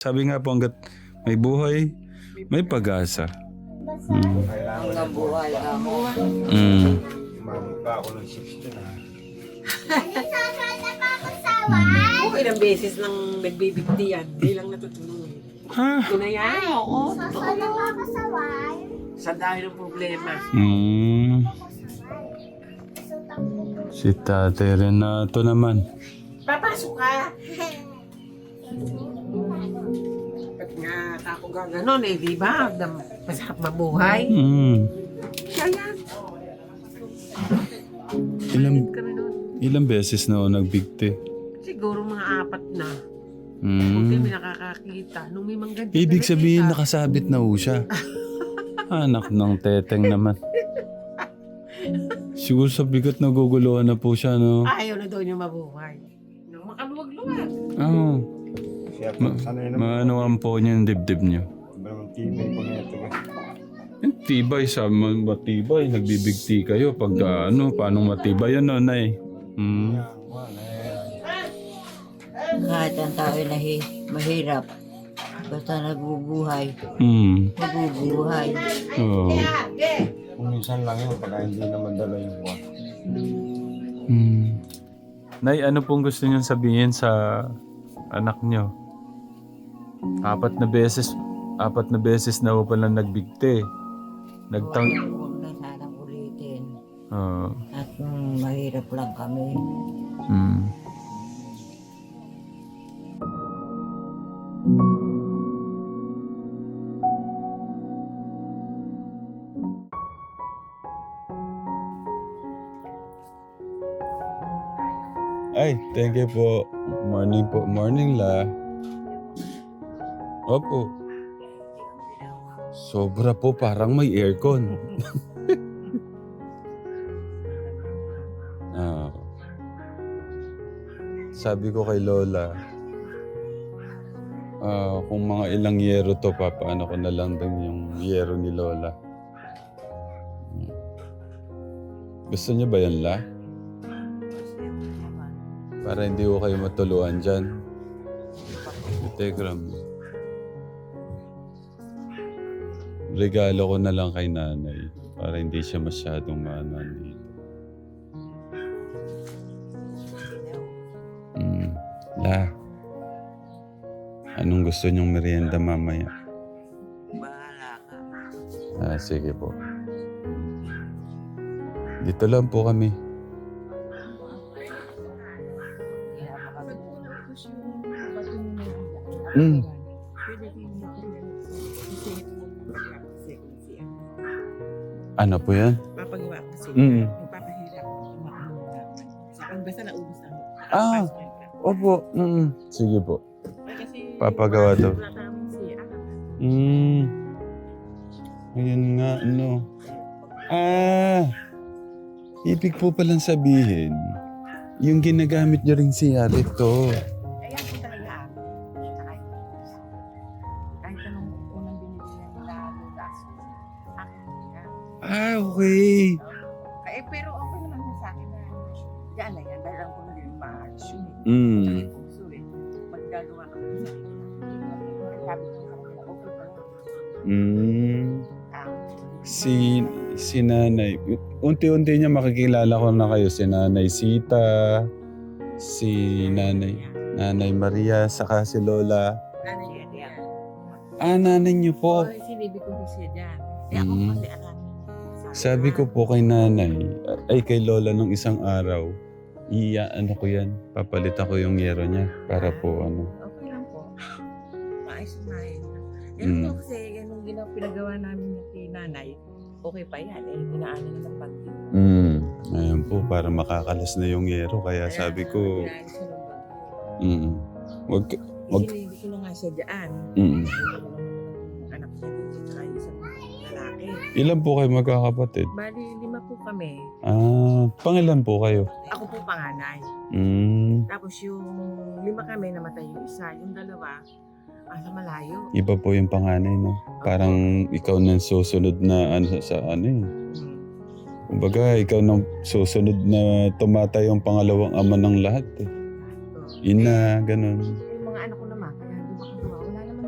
Sabi nga po, hanggat may buhay, may pag-asa. Hanggang buhay ako. Mamukha ako ng 16 ha. Oo, ilang beses nang nagbibigti yan. Di lang natutulungan. Ha? Ito na yan, oo. Totoo yun. Sa dahil ng problema. Si Tate Renato naman. Papasok ka. Ba't nga ako gano'n eh, di ba? Masarap mabuhay. Siya yan. Kami noon. Ilang beses na ako nagbigti. Siguro mga 4 na. Mm. Hindi may nakakakita. Nung may mangganti. Ibig sabihin nakasabit na ho siya. Anak ng teteng naman. Siguro sa bigat naguguluhan na po siya, no? Ayaw na daw niya mabuhay. Nung makaluwag-luwag. Oo. Siya po, sanay naman. Maanuan po niya yung dibdib niyo. Iba naman tibay ko na ito. Yung tibay, sa matibay, nagbibigti kayo. Pag paano matibay yan, no, Nay? Kahit ang tao ay mahirap. Basta nabubuhay. Nabubuhay. Oo. Kung minsan lang yun, pagka hindi naman dala yung buwan. Nay, ano pong gusto niyong sabihin sa anak niyo? 4 na beses na ho pala nagbigti. Huwag na sanang ulitin. At mahirap lang kami. Ay, thank you po. Morning po. Morning, La. Opo. Sobra po, parang may aircon. Sabi ko kay Lola, kung mga ilang yero to, papaano ko na lang din yung yero ni Lola. Gusto niyo ba yan, La? Para hindi ko kayo matuluan dyan. Telegram. Regalo ko na lang kay nanay para hindi siya masyadong maanan dito. La, anong gusto niyong merienda mamaya? Bahala ka. Sige po. Dito lang po kami. Ano po yan? Papagawa ko sila. Magpapahirap ko. Saan basta naubos na ako. Opo. Sige po. Kasi Papagawa daw. wala namin siya. Ayun nga, ano. Ibig po palang sabihin, yung ginagamit nyo rin siya rito. Ayan po talaga. Kahit anong unang binibili nila lugas. Akin nila. Okay. Pero okay naman na sa akin na diyan na yan. Dahil ang kung naging maayos yun eh. Mm. Tsaka yung puso eh. Magdagawa ka ng sarili. Sabi ko sa kanila, okay pa lang. Si nanay, unti-unti niya makikilala ko na kayo. Si nanay Sita, si nanay Maria, saka si Lola. Nanay yan yan. Nanay niyo po. Oo, sinibig ko siya dyan. Eh ako kasi alam. Sabi ko po kay nanay, kay Lola nung isang araw, ano ko yan, papalitan ko yung yero niya para po Okay lang po. Maayos na yun. Yan po kasi, ganun pinagawa namin kay nanay, okay pa yan eh, dinaanan na ng bagyo. Ayan po, para makakalas na yung yero, kaya sabi ko, Dinaanan siya ng bagyo. wag, Sinibig ko na nga siya dyan. Anak niya dito, tsaka yung isang lalaki. ilan po kayo magkakapatid? Bali, 5 po kami. Pangilan po kayo? Ako po panganay. Tapos yung 5 kami, namatay yung isa. Yung 2, sa malayo. Iba po yung panganay, no? Parang ikaw nang susunod na sa Kumbaga, ikaw nang susunod na tumatay yung pangalawang ama ng lahat. Ina, ganun. Yung mga anak ko naman, kaya hindi makagawa. Wala naman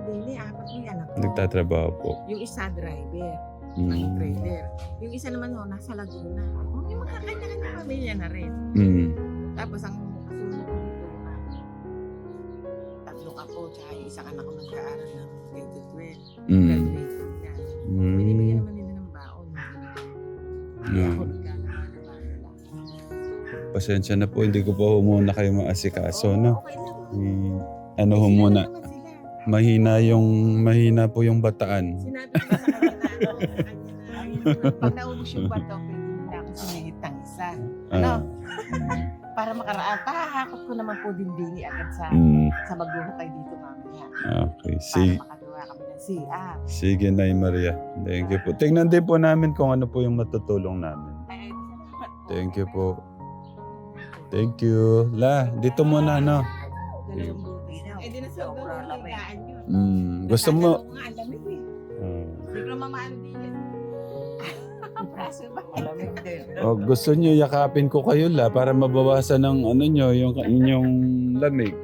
Nagtatrabaho po. Yung isa driver, ng Mm. trailer. Yung isa naman ho, nasa Laguna. May magkakanya-kanya pamilya na rin. Mm. Tapos ang kasunod ko dito, tatlong apo, tsaka yung isang anak ko nag-aaral ng grade 12. Mm. Graduation niya. Binibigyan Mm. naman nila ng baon. Yeah. Ako naglalakad ng nila. Pasensya na po, hindi ko pa muna kayo maasikaso, no? Okay na po. Ano ho Sila muna, naman sila. mahina po yung bataan. Sinabi ko sa kanila, pag naubos yung bato, pwede nila ako sumingit ng isa. Ano? Ah. Para makaraan. Pahahakot ko naman po din dini agad sa Mm. sa magbuhukay dito mamaya. Okay, Para makagawa kami ng CR. sige, Nay Maria. Thank you po. Tingnan din po namin kung ano po yung matutulong namin. Ay, salamat po. Thank you po. Thank you. La, dito muna, no? Dalawang buti na. Eh, di na sa ulo, higaan yun. Gusto mo? Tatanong ko nga, ang lamig eh. Ah. Bigla mamaan din yan. Ang braso ba? Malamig din. Gusto niyo yakapin ko kayo, La, para mabawasan ng ano nyo, yung inyong lamig.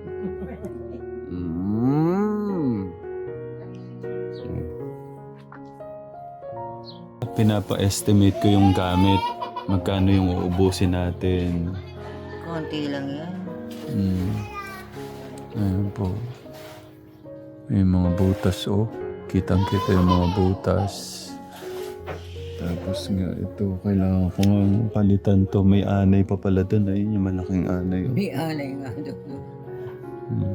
Pinapa-estimate ko yung gamit. Magkano yung uubusin natin. Konti lang yan. Ayun po. May mga butas, oh. Kitang-kita yung mga butas. Tapos nga ito, kailangan ko nga palitan to. May anay pa pala doon. Ayun yung malaking anay. Oh. May alay nga doon.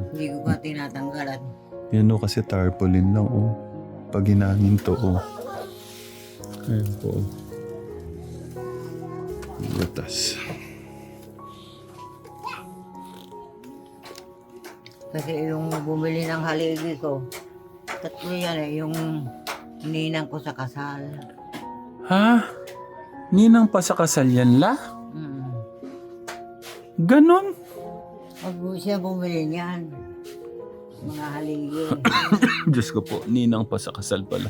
Hindi ko pa tinatanggalan. Yan o kasi tarpaulin lang, oh. Pag hinangin to, oh. Ayun po. Butas. Kasi yung bumili ng haligi ko, tatlo yan eh, yung ninang ko sa kasal. Ha? Ninang pa sa kasal yan, La? Mm. Ganon? Pag siya bumili niyan, mga haligi. Diyos ko po, ninang pa sa kasal pala.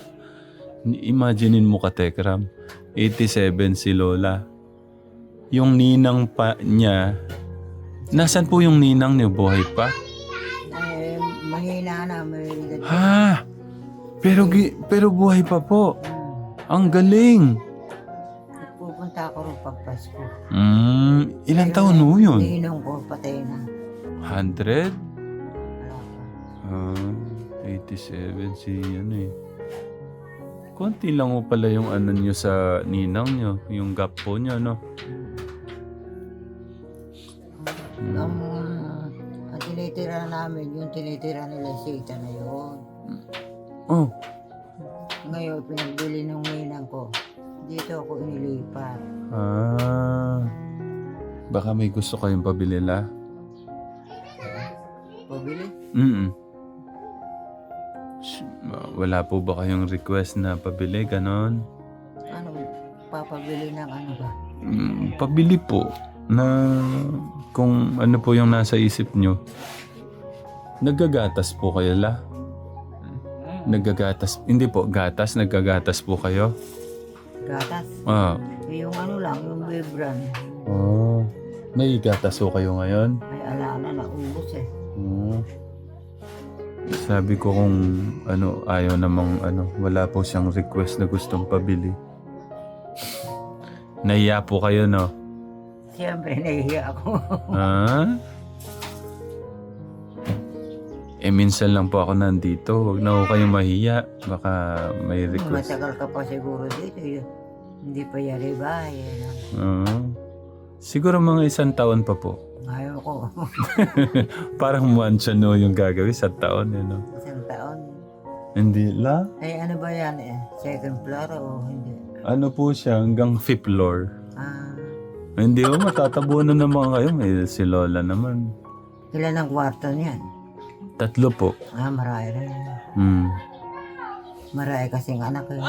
Imaginein mo ka, Tekram. 87 si Lola. Yung ninang pa niya, nasan po yung ninang niyo? Buhay pa? Eh, mahina na, may edad. Ha? Pero buhay pa po. Ang galing. Pupunta ako rin pag Pasko. Ilang taon mo yun? Ninong ko, patay na. 100? Wala pa. 87 si ano eh. Konti lang mo pala yung ano nyo sa ninang nyo. Yung gap po nyo, no? Ang tinitira namin, yung tinitira nila sita na yun. Oh, Ngayon, pinagbili ng ninang ko. Dito ako inilipat. baka may gusto kayong pabili, La? Pabili? Wala po ba kayong request na pabili, ganon? Ano, papabili ng ano ba? Pabili po na kung ano po yung nasa isip nyo. Naggagatas po kayo, La? Naggagatas? Hindi po, gatas. Naggagatas po kayo? Gatas. Ah. Yung ano lang, yung Bebran. Oh. May gatas po kayo ngayon? Ay, ala na, naubos eh. Oh. Sabi ko kung ano, ayaw namang ano, wala po siyang request na gustong pabili. Nahiya po kayo, no? Siyempre, nahihiya ako. Ha? Minsan lang po ako nandito. Huwag na ako kayong mahiya. Baka may request. Matagal ka pa siguro dito. Yun. Hindi pa yari ba? Siguro mga 1 taon pa po. Ayaw ko. Parang once no yung gagawin sa taon. You know? 1 taon. Hindi la? Ay, ano ba yan eh? Second floor o hindi? Ano po siya hanggang 5th floor. Ah, Hindi mo matatabunan naman kayo. May si Lola naman. ilan ang kwarto niyan? 3 po. Ah, marami rin. Marami kasing anak eh.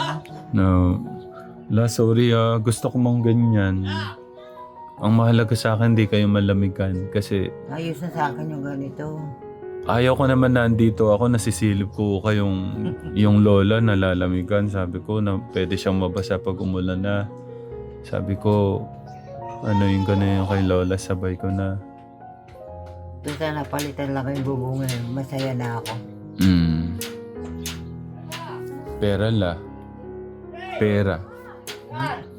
No. La, sorry gusto ko mang ganyan. Ang mahalaga sa akin, di kayo malamigan. Kasi Ayos na sa akin yung ganito. ayaw ko naman nandito ako, nasisilip ko kayong yung lola nalalamigan. Sabi ko na pwede siyang mabasa pag umulan na. Sabi ko, ano yung gano'n yung kay lola, sabay ko na. Doon sana palitan lang yung bubungin. Masaya na ako. Pera la. Pera.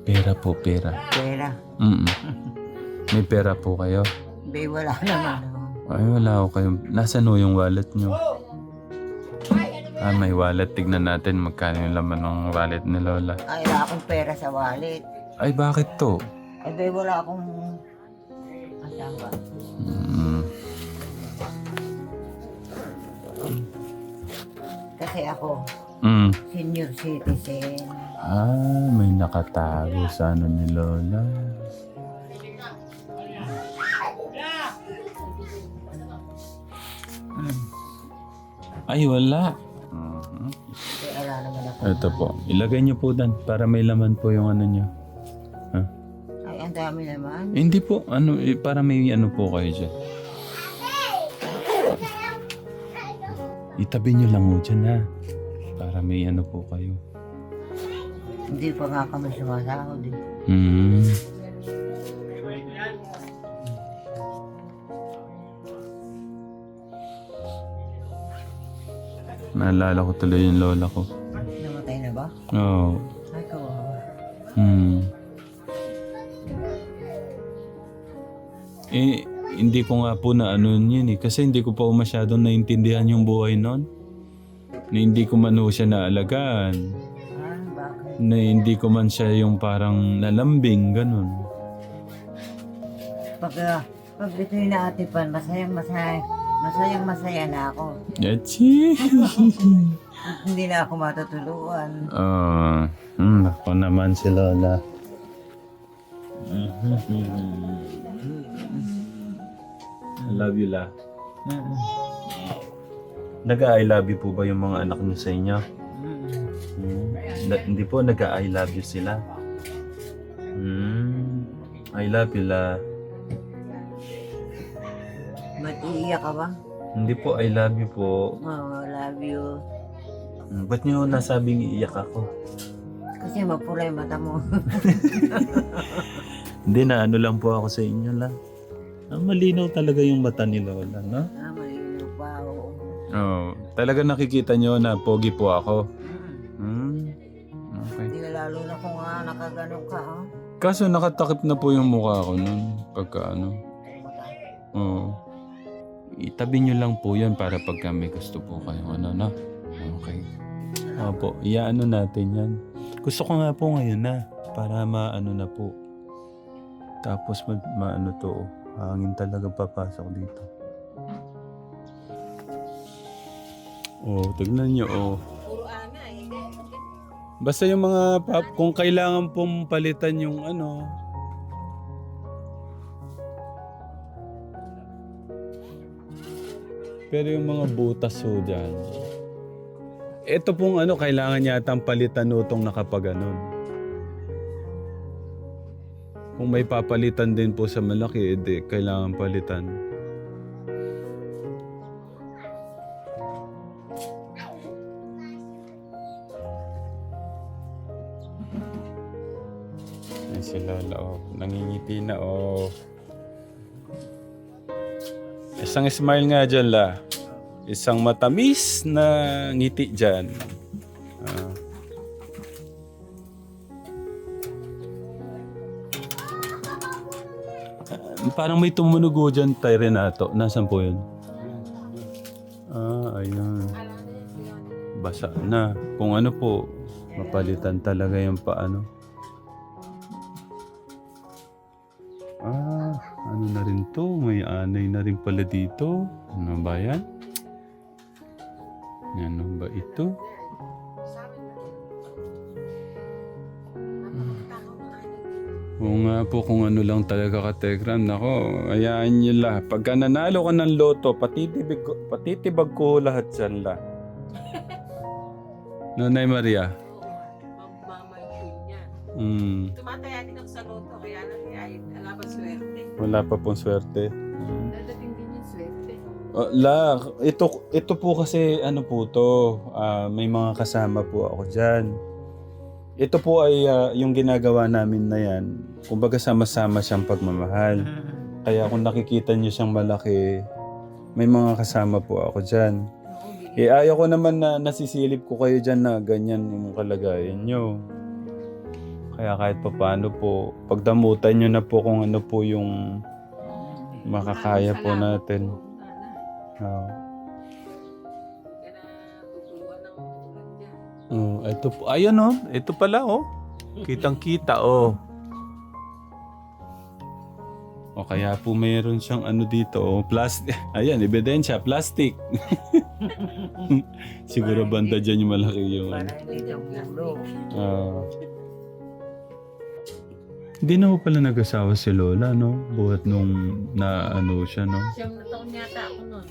Pera po, pera. Pera. Mm. May pera po kayo? Be, wala naman ako. Ay, wala ako kayo. Nasaan ho yung wallet nyo? Ah, may wallet. Tignan natin magkano yung laman ng wallet ni Lola. Ay, wala akong pera sa wallet. Ay, bakit to? Ay, be, wala akong... Asawa. Mm. Kasi ako, Mm. senior citizen. Ah, may nakatago sa ano ni Lola. Ay, wala. Mhm. Kasi wala naman ako. Ito po. Ilagay niyo po dan para may laman po yung ano niyo. Ha? Ay, ang dami naman. Hindi po. Ano, para may ano po kayo dyan. Itabi niyo lang ho dyan ha. Para may ano po kayo. Hindi pa nga kami sumasahod eh. Hmm. Naalala ko tuloy yung lola ko. Namatay na ba? Oo. Ay, kawawa. Eh, hindi ko nga po na ano yun eh. Kasi hindi ko pa masyadong naintindihan yung buhay nun. Na hindi ko man ho siya naalagaan. Ah, bakit? Na hindi ko man siya yung parang nalambing, ganun. Pag ito yung naatipan, masayang-masaya na ako. Yachi! Hindi na ako matutuluan. Ako naman si Lola. I love you, La. Nag-I love you po ba yung mga anak niyo sa inyo? Hindi po, nag-I love you sila. I love you, La. Matiiyak ka ba? Hindi po, I love you po. Oh, love you. Ba't niyo nasabing iiyak ako? Kasi mapula yung mata mo. Hindi na, ano lang po ako sa inyo, La. Malinaw talaga yung mata ni Lola, no? Ah, malinaw pa, oo. Oo. Talaga nakikita niyo na pogi po ako. Okay. Hindi lalo na kung nakaganon ka, oh. Kaso nakatakip na po yung mukha ko nun. Pagka ano. Oo. Itabi niyo lang po yun para pagka may gusto po kayong ano, no? Okay. Opo, iyaano natin yan. Gusto ko nga po ngayon na. Para maano na po. Tapos maano to. Hangin talaga papasok dito. Oh, tignan niyo, oh. Puro ana eh. Basta yung mga kung kailangan pong palitan yung ano. Pero yung mga butas ho dyan. Ito pong ano, kailangan yatang palitan utong nakapaganon. Kung may papalitan din po sa malaki, edi kailangan palitan. Ay, si Lola, oh. Nangingiti na, oh. Isang smile nga dyan, La. Isang matamis na ngiti dyan. Parang may tumunugo dyan, Tay Renato. Nasaan po yun? Ayun. Basa na. Kung ano po, mapalitan talaga yung paano. Ano na rin to? May anay na rin pala dito. Ano ba yan? Ano ba ito? Oo nga po, kung ano lang talaga ka-Telegram. Nako, hayaan nyo la. Pagka nanalo ka ng loto, patitibag ko lahat dyan la. Nanay Maria. Mama yung niya. Tumataya din ako sa loto, kaya lang ay wala pa swerte. Wala pa pong swerte. Dadating din yung swerte. La, ito po kasi ano po to, may mga kasama po ako dyan. Ito po ay yung ginagawa namin na yan. Kumbaga sama-sama siyang pagmamahal. Kaya kung nakikita niyo siyang malaki, may mga kasama po ako dyan. ayaw ko naman na nasisilip ko kayo dyan na ganyan yung kalagayan nyo. Kaya kahit pa paano po, pagdamutan nyo na po kung ano po yung makakaya po natin. Oo. Ito po. Ayan oh. Ito pala oh. Kitang-kita oh. O kaya po mayroon siyang ano dito oh. Plastic. Ayan, ebidensya. Plastic. Siguro banda dyan yung malaki yung ano. Para hindi daw ulo. Hindi na po pala nag-asawa si Lola, no? Buhat nung na ano siya, no? Siyam na taon yata ako nun.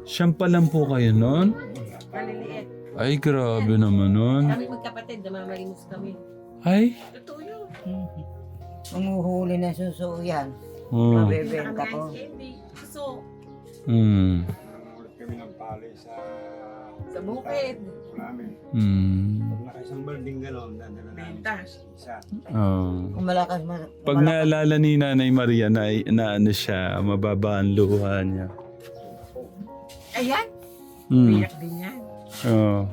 Siyam pa lang po kayo nun? Maliliit. Ay, grabe naman nun. Kami magkapatid, namamalimos kami. Ay? Totoo yun. Manguhuli na suso yan. Oh. Mabebenta ko. Hindi. So, Hmm. Ulit kami ng pali sa bukid. namin. Hmm. Pag nakaisang balding gano'n, dadala namin Benta. isa. Oh. Kung malakas Pag naalala ni Nanay Maria na ano siya, mababa ang luha niya. Ayan. Hmm. Biyak din yan. Oo.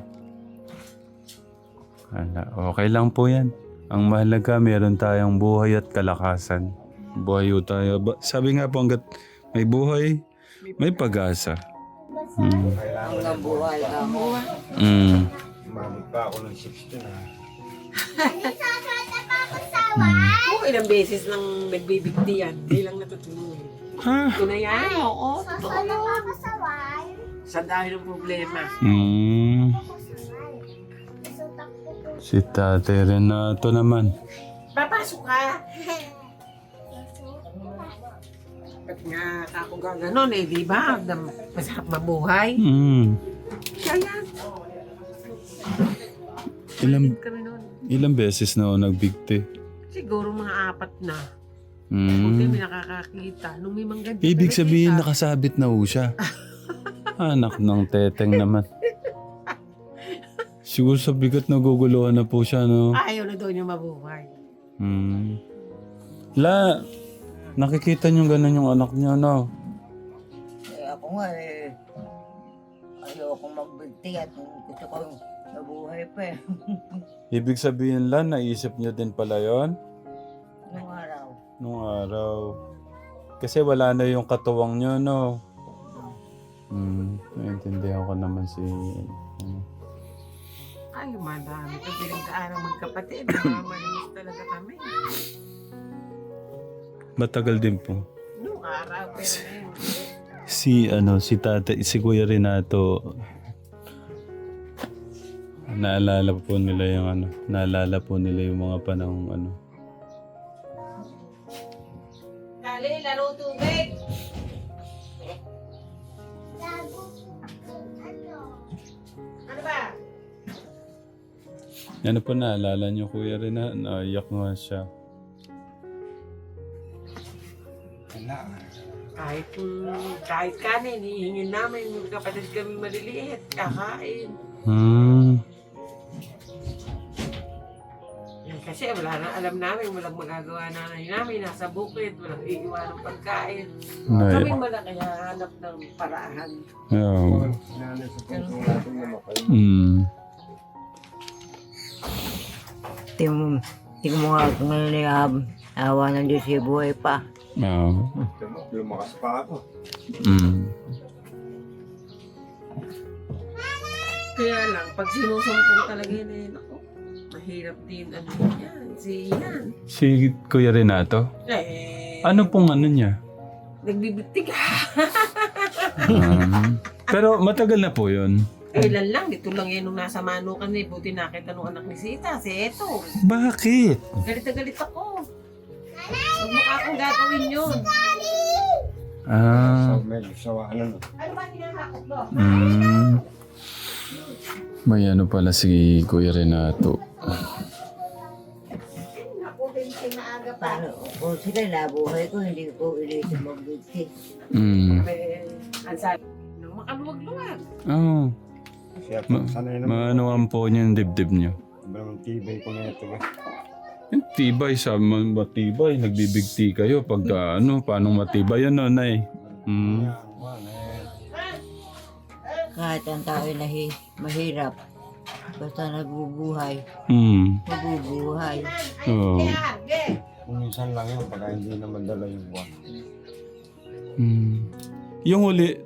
Okay lang po yan. Ang mahalaga, meron tayong buhay at kalakasan. Buhay tayo. Sabi nga po, hanggat may buhay, may pag-asa. Mm. Kailangan hanggang buhay ka mo. Mm. umabot pa ako ng 60 na. Oo, ilang beses nang nagbibigti yan. Hindi lang natutuloy. Ha? Ito na yan. Oo. Totoo yun. Sa dahil ng problema. Mm. Si Tate Renato naman. Papasok ka. Ba't nga ako gano'n eh, di ba? Masarap mabuhay. Mm. Siya yan. Kami noon. Ilang beses na ako nagbigti. Siguro mga 4 na. Buti Mm. may nakakakita. Nung may mangganti. Ibig sabihin, nakasabit na ho siya. Anak ng teteng naman. Siguro sa bigat naguguluhan na po siya, no? Ayaw na daw niya mabuhay. Hmm. Nakikita niyo gano'n yung anak niya, no? Ako nga ayoko magbigti at gusto ko nabuhay pa eh. Ibig sabihin lang, naisip niyo din pala yon Nung araw. nung araw. Kasi wala na yung katuwang niyo, no? Naintindihan ko naman si... Ay, madami. Ito pinagkaarang magkapatid. Namamalinis talaga kami. Matagal din po. Nung araw, pero ngayon. Si Tata, si Kuya Renato, naalala po nila yung mga panahong ano. Dali, laro tubig. Ano ba? Ano po naalala niyo, Kuya Renato? Naiyak nga siya. Wala. Kahit kanin, hihingin namin. Yung kapatid kami maliliit, kakain. Kasi wala na alam namin, walang magagawa nanay namin, nasa bukid, walang iiwan ng pagkain. Kami malaki hanap ng paraan. Oo. Sinanay sa puso natin na makay. Tingnan mo nga kung ano na awa ng Diyos yung buhay pa. Oo. Lumakas pa ako. Kaya lang, pag sinusumpong talaga yun, ako, mahirap din, ano yan, yan. Si Kuya Renato? Ano pong ano niya? Nagbibigti ka. Pero matagal na po yun. Kailan lang, dito lang yan nung nasa Manukan eh. Buti nakita nung anak ni Sita, si Eto. Bakit? Galit na galit ako. Huwag mo akong gagawin yun. So, medyo sawahan na. Ano ba hinahakot mo? May ano pala si Kuya Renato. Ako din maaga pa. Paano? Kung sila nabuhay ko, hindi ko ilisip magbigti. Ang sabi, nung makaluwag-luwag. Oo. Siya, sanay naman. Maanuan po niyo yung dibdib niyo. Sobrang tibay ko na ito. Yung tibay, sa matibay, nagbibigti kayo pag paano matibay yan, Nanay? kahit ang tao ay mahirap, basta nabubuhay, mabubuhay. Oo. Kung minsan lang yun, pagka hindi naman dala yung buwan. Yung huli,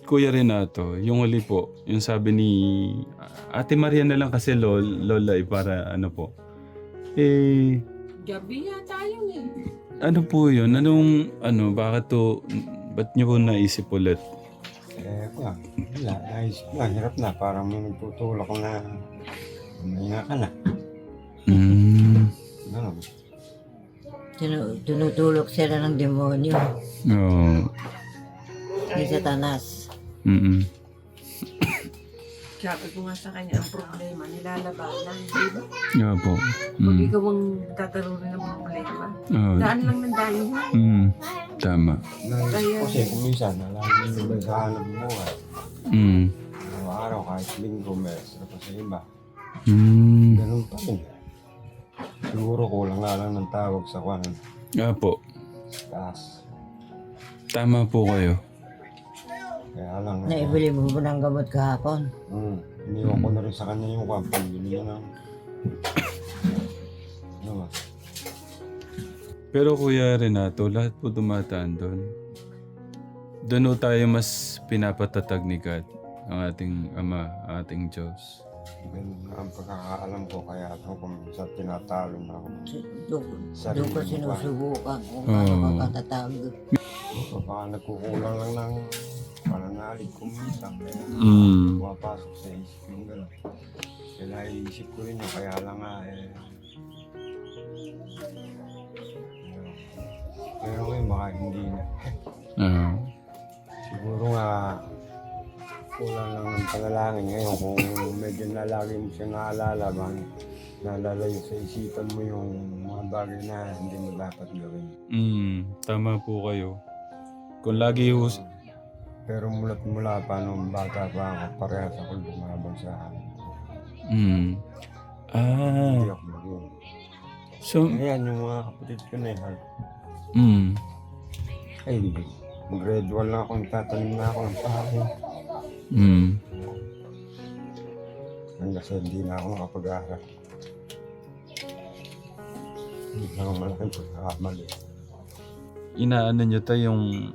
Kuya Renato, yung huli po, yung sabi ni Ate Maria na lang kasi lola para ano po. Eh, Gabi yata yun eh. ano po yun? Bakit ba't niyo po naisip ulit? Wala, naisip na, hirap na, parang may nagtutulak na umahinga ka na. Ganun. Tinutulok sila ng demonyo, Oo. ni Satanas. Sabi ko nga sa kanya, ang problema, nilalabanan, di ba? Yeah po. Pag ikaw ang kakaroon ng problema, daan lang ng daan mo. Tama. Kasi kung minsan, alam mo yung sa hanap buhay. Araw-araw, kahit linggo, may extra pa sa iba. Ganun pa rin. Siguro kulang nga lang ng tawag sa kwanan. Po. Taas. Tama po kayo. Kaya lang. Naibili mo ba ng gamot kahapon? Iniwan ko na rin sa kanya yung kampal. Bili niya ng... Ano ba? Pero Kuya Renato, lahat po dumataan doon. Doon po tayo mas pinapatatag ni God, ang ating Ama, ating Diyos. Ganun ang pagkakaalam ko. Kaya ako kung minsan tinatalo na ako. Doon ko sinusubukan kung paano ka katatag. Baka nagkukulang lang ng pananalig ko minsan. Kaya pumapasok sa isip yung gano'n. Kaya iisip ko rin yun. Kaya lang nga pero ngayon baka hindi na. Siguro nga kulang lang ng panalangin ngayon kung medyo nalagi mo siya naalala, nalalayo sa isipan mo yung mga bagay na hindi mo dapat gawin. Tama po kayo. Kung lagi Pero mula pa nung bata pa ako, parehas ako lumaban sa hindi ako maging. So, Ayan yung mga kapatid ko na yun. Ay, grade 1 lang ako, nagtatanim na ako ng pahay. Hanggang sa hindi na ako makapag-aaral. Hindi na ako malaking pagkakamali. inaano nyo to yung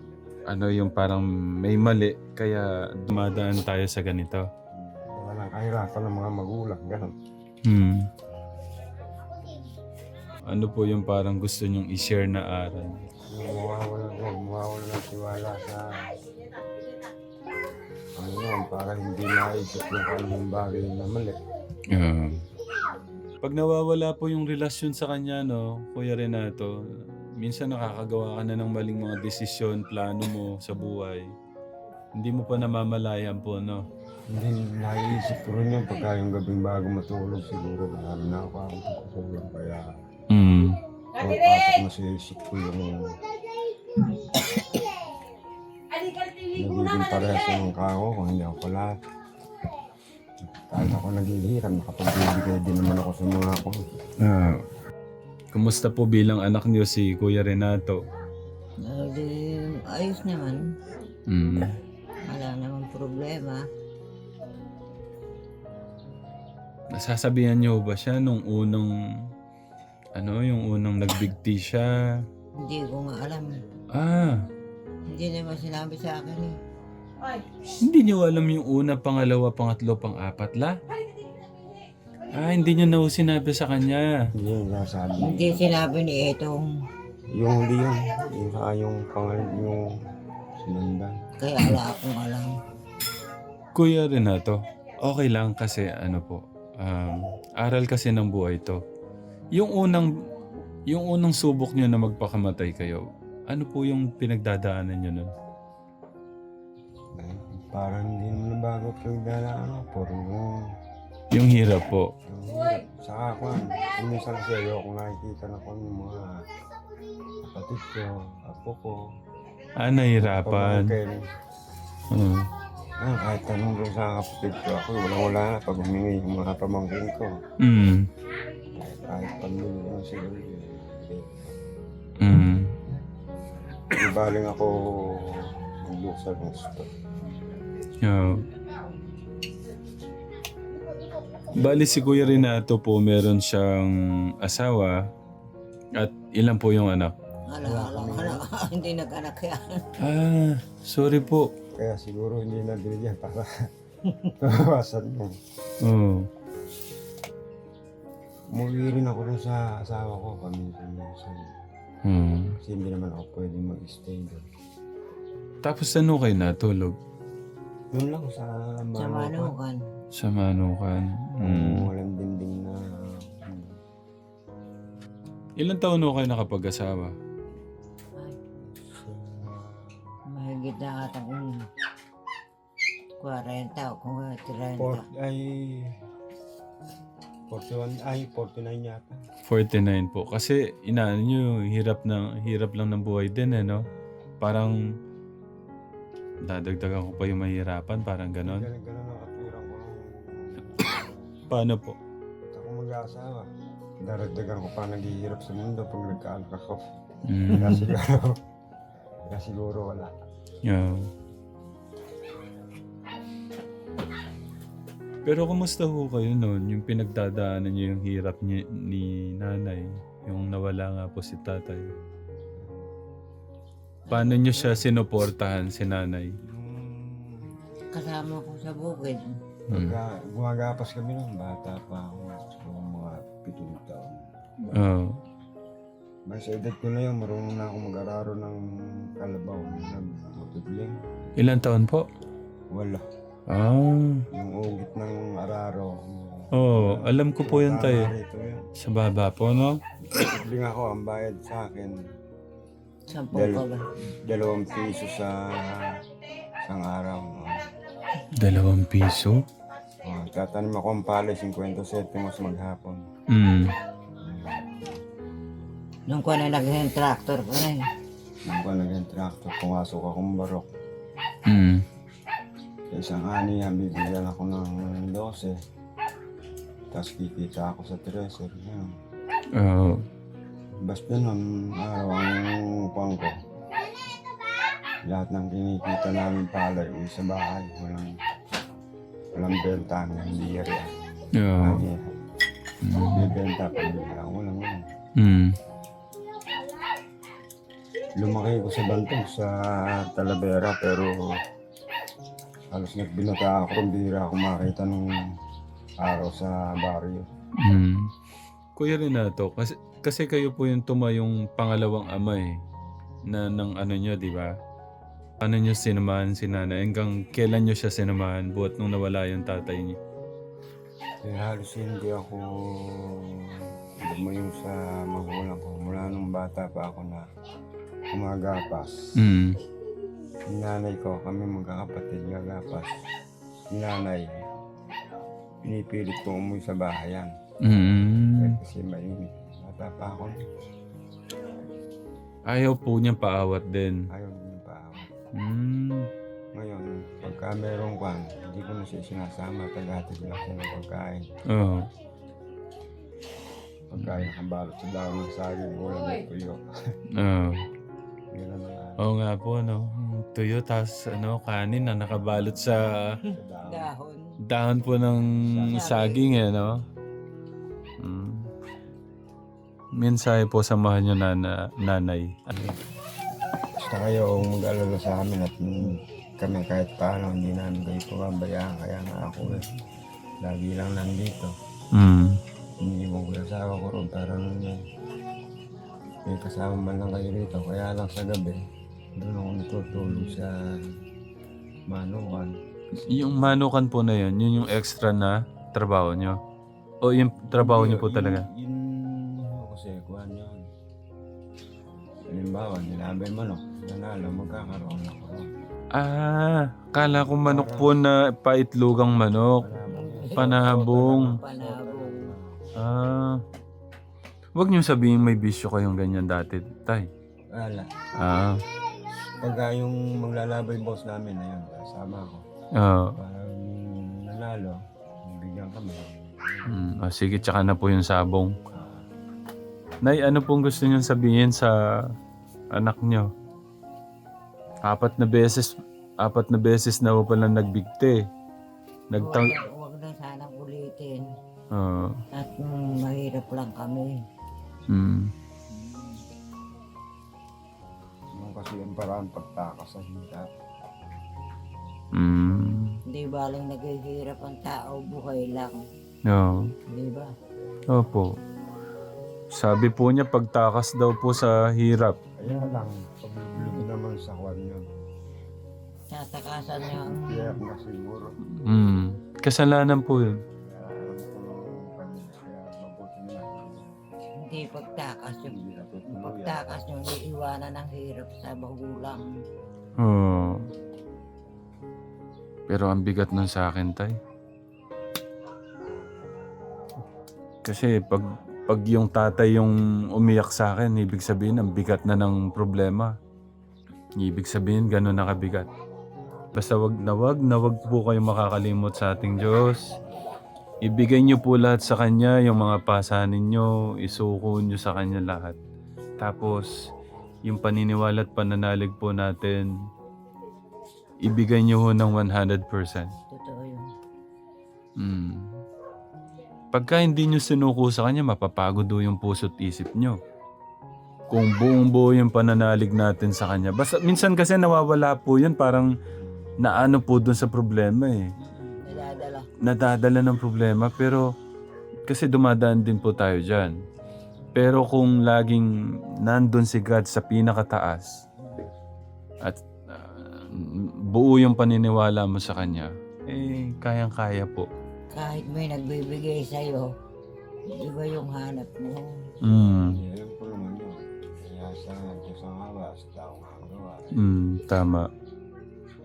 yung parang may mali kaya dumadaan tayo sa ganito. Wala nang kahirapan ng mga magulang, gano'n. Ano po yung parang gusto nyong i-share na aral? Yung mawawala ng tiwala sa Panginoon para hindi maisip yung kanyang bagay na mali. Pag nawawala po yung relasyon sa kanya, no, Kuya Renato, minsan nakakagawa ka na ng maling mga desisyon, plano mo sa buhay. Hindi mo pa namamalayan po, no? Hindi naiisip ko rin yun pagka yung gabing bago matulog siguro marami na ako ang pagkukulang kaya papasok na sa isip ko yung nagiging parehas ng kao kung hindi ako pala. Kahit ako naghihirap, nakapagbibigay din naman ako sa mga ako. Kumusta po bilang anak niyo si Kuya Renato? Ayos naman. Wala naman problema. Nasasabihan niyo ba siya nung unang yung unang nagbigti siya? Hindi ko nga alam. Hindi naman sinabi sa akin eh. Hindi niyo alam yung una, pangalawa, pangatlo, pang-apat la? Hindi niyo na sinabi sa kanya. Hindi yung nasabi. Hindi sinabi ni Etong. Yung huli yun. Yung pangalan yung sinundan. Kaya wala akong alam. Kuya Renato, okay lang kasi aral kasi ng buhay to. Yung unang subok niyo na magpakamatay kayo, ano po yung pinagdadaanan niyo nun? Parang hindi naman bago pinagdadaanan ako. Puro Yung hirap po. Saka ako, minsan kasi ayoko nakikita na ko yung mga kapatid ko, apo ko. Nahirapan. Kahit tanong doon sa kapatid ko, ako wala na pag humingi yung mga pamangkin ko. Kahit pamilya na sila. Ibaling ako maglusal ng gusto. Bali si Kuya Renato po meron siyang asawa at ilan po yung anak? Hala, hindi nag-anak yan. Ah, sorry po. Kaya siguro hindi na binigyan para mawasan mo. Oh. Umuwi rin ako rin sa asawa ko paminsan-minsan. Kasi hindi naman ako pwedeng mag-stay doon. Tapos ano kayo natulog? Doon lang sa Sa Manukan. Manukan. Sa Manukan. Walang dinding na... Ilan taon ho kayo nakapag-asawa? Mahigit na atang 40 o kung 30. Ay... 41, ay 49 yata. 49 po. Kasi inaano nyo, hirap lang ng buhay din eh, no? Parang dadagdagan ko pa yung mahirapan, parang ganon. Ganun ang katwirang ko. Paano po? Ako mag-aasawa. Daragdagan ko pa naghihirap sa mundo pag nagkaanak ako. Mm. Kaya siguro wala. Yeah. Pero kumusta ho kayo noon? Yung pinagdadaanan niyo yung hirap ni nanay, yung nawala nga po si tatay. Paano niyo siya sinuportahan si nanay? Kasama ko sa bukid. Pagka gumagapas kami nung bata pa ako. So, mga 7 taon. Oo. May sa edad ko na yun, marunong na ako mag-araro ng kalabaw. Nag-tutubling. Ilan taon po? Wala. Ah. Yung ugit ng araro. Oo, alam ko po yun tayo. Rito yun. Sa baba po, no? Tutubling ako, ang bayad sa akin. 10 ka ba? 2 piso sa isang araw. No? 2 piso? Tatanim ako ang palay, 50 centimos maghapon. Mm. Nung ko na naging tractor ko na eh. Nung ko naging tractor, pumasok akong barok. Mm. Sa isang ani, bibigyan ako ng 12. Tapos kikita ako sa 13. Yan. Oo. Basta nun, araw ang upang ko. Lahat ng kinikita namin palay, uwi sa bahay. Walang benta, hindi rin. Oo. May benta, pamilya. Walang. Mm. Lumaki ko sa Bantog, sa Talavera, pero halos nagbinata ako, bihira ako makita nung araw sa baryo. Mm. Kuya Renato, kasi kayo po yung tumayong pangalawang ama eh, na ng ano nyo, di ba? Ano nyo sinamahan si nanay? Hanggang kailan nyo siya sinamahan buhat nung nawala yung tatay niyo? Halos hindi ako lumayo sa magulang ko. Mula nung bata pa ako na kumagapas. Mm. Yung nanay ko, kami magkakapatid, gagapas. Yung nanay, pinipilit ko umuwi sa bahayan. Mm. Kasi mainit. Bata pa ako. Ayaw po niyang paawat din. Ayaw niyo pa ako. Mm. Ngayon, pagka merong kwan, hindi ko na siya sinasama. Tagatid lang siya ng pagkain. Oo. Pagkain nakabalot sa daon ng saging, ulam ng tuyo. Oo. Ganun na nga. Oo nga po, no? Tuyo, tas kanin na nakabalot sa Sa daon. Dahon. dahon po ng saging eh, no? Mm. Mensahe po sa mahal niyo nanay. Basta kayo mag-alala sa amin at kami kahit paano hindi namin kayo pababayaan. Kaya nga ako lagi lang nandito. Mm. Iniiwan ko yung asawa ko ron pero may kasama man lang kayo rito. Kaya lang sa gabi, doon ako natutulog sa Manukan. Yung manukan po na yun yung extra na trabaho niyo? O yung trabaho niyo po talaga? Yun kasi kuhan yun. Halimbawa, nilabay manok, nanalo, magkakaroon ako. Ah, kala ko manok po na paitlugang manok. Panabong. Panabong. Ah. Huwag niyo sabihin may bisyo kayong ganyan dati, tay. Wala. Ah. Pagka yung maglalabay boss namin na yun, kasama ko. Ah. Parang nanalo, bigyan kami. Sige, tsaka na po yung sabong. Nay, ano pong gusto niyong sabihin sa anak niyo? 4 na beses na po pala nagbigti. Huwag na sanang ulitin. gamitin. Oo. At mahirap lang kami. Mm. Yung kasi yung parang pagtakas sa hirap. Mm. Hindi baling naghihirap ang tao, buhay lang. Oo. Di ba? Opo. Sabi po niya pagtakas daw po sa hirap. Kaya lang, pagbilog naman sa kwan yun. Tatakasan niya ang Kaya na siguro. Mm. Kasalanan po yun. Kaya alam ko nung kanya, kaya mabuti na. hindi pagtakas yung Hindi natutuloy yan. pagtakas yung iiwanan ng hirap sa magulang. Oo. Pero ang bigat nun sa akin, tay. Kasi pag yung tatay yung umiyak sa akin, ibig sabihin ang bigat na ng problema. Ibig sabihin gano'n na kabigat. Basta wag po kayong makakalimot sa ating Diyos. Ibigay niyo po lahat sa Kanya, yung mga pasanin niyo, isuko niyo sa Kanya lahat. Tapos, yung paniniwala at pananalig po natin, ibigay niyo ho ng 100%. Totoo yun. Mm. Pagka hindi nyo sinuko sa Kanya, mapapagod do yung puso't isip nyo. Kung buong buo yung pananalig natin sa Kanya. Basta minsan kasi nawawala po yun, parang naano po dun sa problema eh. Nadadala. Nadadala ng problema, pero kasi dumadaan din po tayo dyan. Pero kung laging nandun si God sa pinakataas at buo yung paniniwala mo sa Kanya, eh kayang-kaya po. Kahit may nagbibigay sa'yo, iba yung hanap mo. Mm. Alam ko naman yun. Kaya sa Diyos ang awa, sa tao ang gawa. Tama.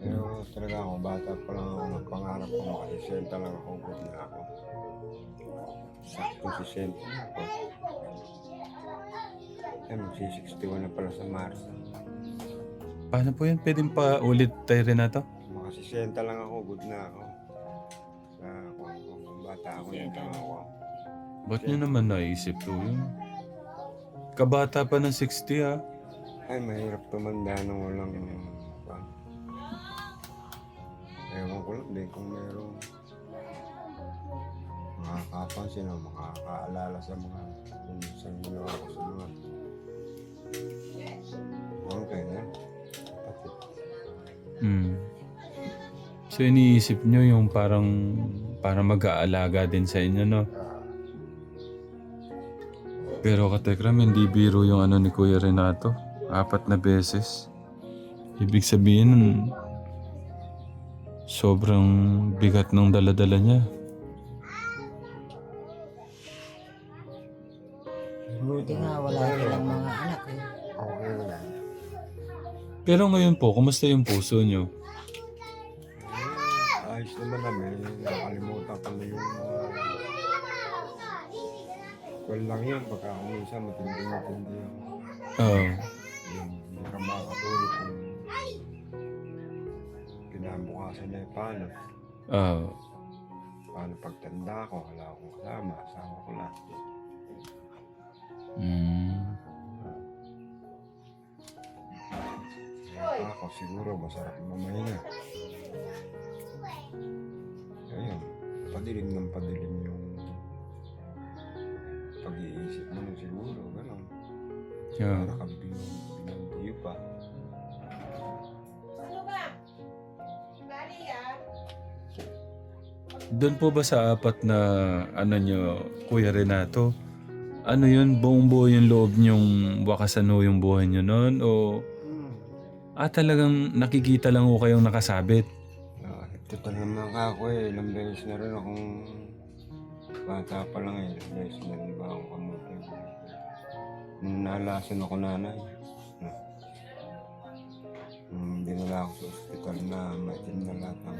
Pero talaga ako, bata pa lang ako, nagpangarap ko makasisenta lang ako, good na ako. Sakto 60 na ako. Eh, magsi-61 na pala sa Mars. Paano po yun? Pwedeng pa ulit tayo rin na to? Makasisenta lang ako, good na ako. Sa kung bata ako yan lang ako. Ba't nyo naman naisip to yun? Kabata pa ng 60 ah. Ay, mahirap tumanda nang walang ewan ko lang din kung mayroong makakapansin o makakaalala sa mga kung saan ginawa ko sa mga okay na. So iniisip nyo yung parang mag-aalaga din sa inyo, no? Pero katekram, hindi biro yung ano ni Kuya Renato. 4 na beses. Ibig sabihin, sobrang bigat ng dala-dala niya. Buti nga wala silang mga anak eh. Okay na. Pero ngayon po, kumusta yung puso nyo? Ayos naman namin. Nakalimutan ko na yung well lang yun. Pagka ako minsan matindi yun. Oo. Yung hindi ka makatulog kung kinabukasan na yung paano. Oo. Paano pagtanda ko, wala akong kasama, asawa ko lang. Kaya ako siguro masarap mamahinga. Ayun, padilim ng padilim yung pag-iisip mo nung siguro, gano'n. Yeah. Para kang binubuyo pa. Doon po ba sa 4 na ano nyo, Kuya Renato? Ano yun, buong buo yung loob nyong wakasan ho yung buhay nyo noon? O talagang nakikita lang ho kayong nakasabit? Total naman ako eh, ilang beses na rin akong bata pa lang eh, ilang beses na rin ba akong kamutin. Nung nalason ako nanay, dinala ako sa ospital na maitim na lahat ng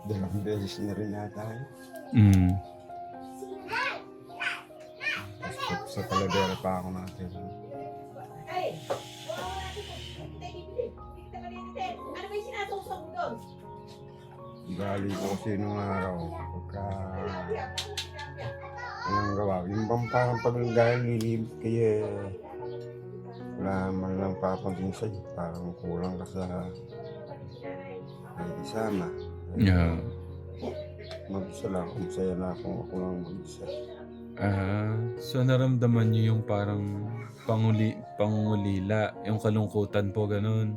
dalawang beses na rin nata eh. Tapos sa Talavera pa ako natin. Ano ba yung sinasawsaw mo doon? Gali ko kasi nung araw, pagka anong gawa. Yung bang parang pag dahil lilibit kayo eh, wala man lang papansin sa'yo. Parang kulang ka sa kasama. Yeah. Mag-isa lang. Masaya na ako lang mag-isa. So naramdaman niyo yung parang pangulila, yung kalungkutan po ganun.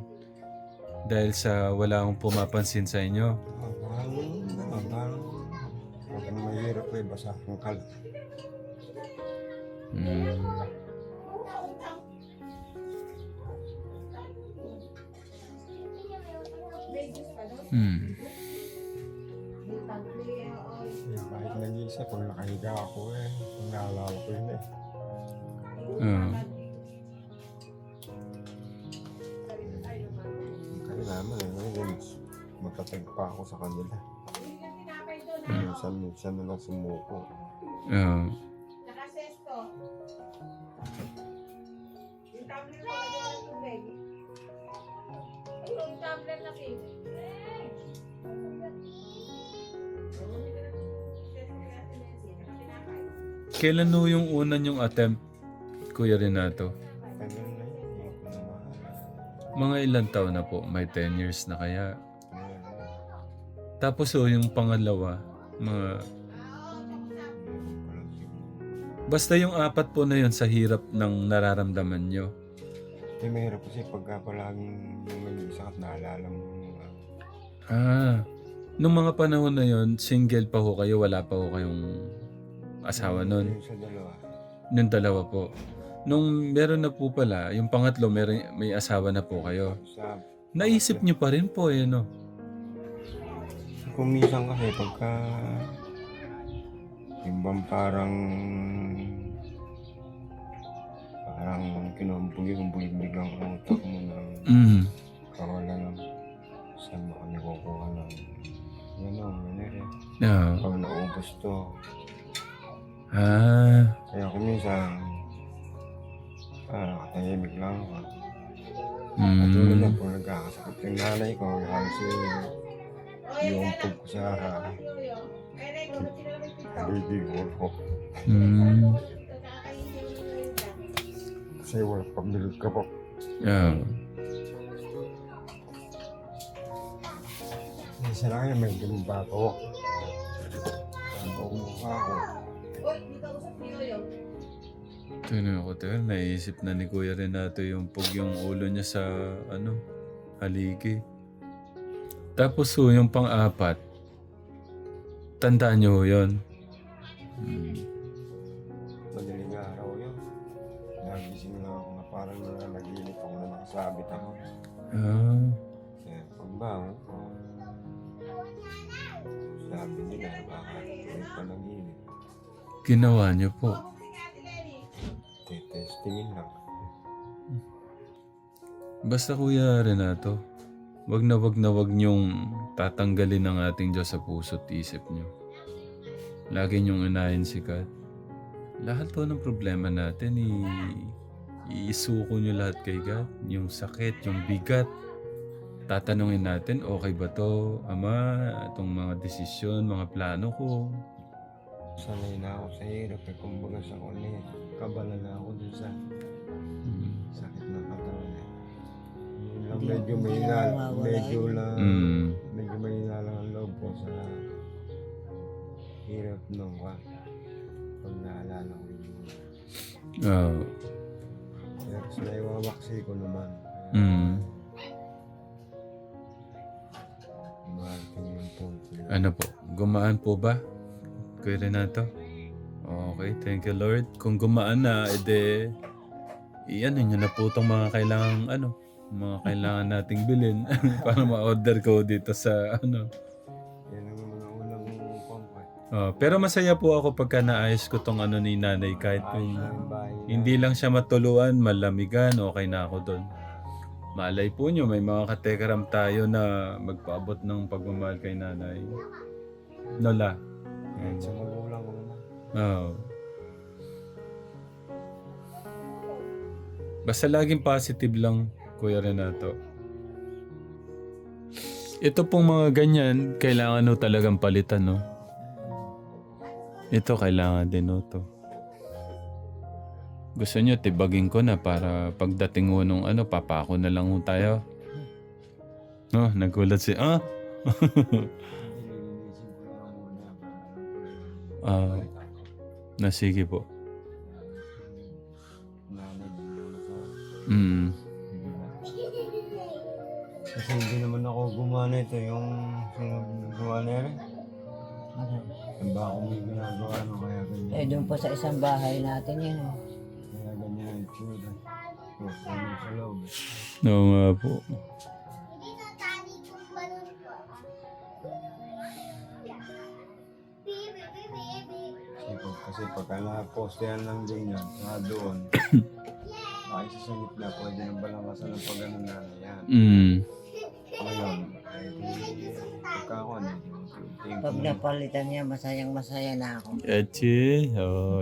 Dahil sa wala akong pumapansin sa inyo. Parang mahirap ko basa ang kalat. Kahit nag-iisa, pag nakahiga ako pag naalala ko yun Kaya naman ngayon matatag pa ako sa kanila. Minsan na lang sumuko. Kailan no yung una yung attempt, Kuya Renato? Tagal na yun, hindi ko na maalala. Mga ilang taon na po? May 10 years na kaya? Tapos yung pangalawa, basta yung apat po na yun sa hirap ng nararamdaman nyo. Mahirap kasi pagka palaging nag-isa at naalala mo yung Nung mga panahon na yun, single pa ho kayo, wala pa ho kayong asawa nun? Yung sa dalawa. Nung dalawa po. Nung meron na po pala, yung pangatlo, may asawa na po kayo. Naisip nyo pa rin po no? Kung minsan kasi pagka yung bang parang kinumbuli biglang ang utak mo ng kawala ng saan mo kami kukuha ng pag naubos to. Kaya kung minsan nakatahimik lang ako. Katulad na po nagkakasakit yung nanay ko, halos yung pag ko sa haligi ko. Kasi wala pamilog ka po. Minsan lang may ganun ba ako? Ang mukha ko. Tuloy ako tayo, naisip na ni Kuya Renato yung ulo niya sa haligi. Tapos yung pang-apat, tandaan niyo yun. Madaling araw yun. Nagising lang ako na parang nanaginip ako na nakasabit ako. Kaya pagbangon ko, sabi nila baka may panaginip. Ginawa niyo po. Testingin lang. Basta Kuya Renato, wag na wag niyong tatanggalin ang ating Diyos sa puso't isip niyo. Lagi niyong unahin si God. Lahat po ng problema natin, iisuko niyo lahat kay God. Yung sakit, yung bigat. Tatanungin natin, okay ba to, Ama, itong mga desisyon, mga plano ko. Sanay na ako sa hirap kumbaga sa kunin. Kabala na ako dun sa sakit ng katawan. Yun lang, medyo may lang ang loob ko sa hirap nung pag naalala ko yun. Pero sa naiwawaksi ko naman. Mahalating yung punto. Ano po, gumaan po ba, Kuya Renato? Okay, thank you Lord. Kung gumaan na, iyan nyo na po itong mga kailangan nating bilhin para ma-order ko dito sa Yan ang mga unang comfort. Pero masaya po ako pagka naayos ko tong ni nanay kahit kung hindi lang siya matuluan, malamigan, okay na ako doon. Malay po nyo, may mga katekaram tayo na magpaabot ng pagmamahal kay nanay. Nola. Kahit sa magulang ko naman. Basta laging positive lang, Kuya Renato. Ito pong mga ganyan, kailangan talagang palitan, no? Ito kailangan din, no, to. Gusto nyo, tibagin ko na para pagdating nung papako na lang tayo. No, nagulat Nililinisin ko lang muna. Balik ako. Na sige po. Nanay, muna sa... Mm. Kasi hindi naman ako gumana ito, yung gumana rin. Ang ba ako may ginagawa no, kaya ganyan. Eh, doon po sa isang bahay natin yun. Oh. Kaya ganyan ang itsura. So, ano sa loob. Oo nga po. Kasi pagka na-postehan lang din yan, doon, ay sa gitna, pwede nang balangkasan ng pag-ano na yan. Mm. Ngayon, ay di, pagka ako, Pag napalitan niya, masayang masaya na ako. Echi. Oh.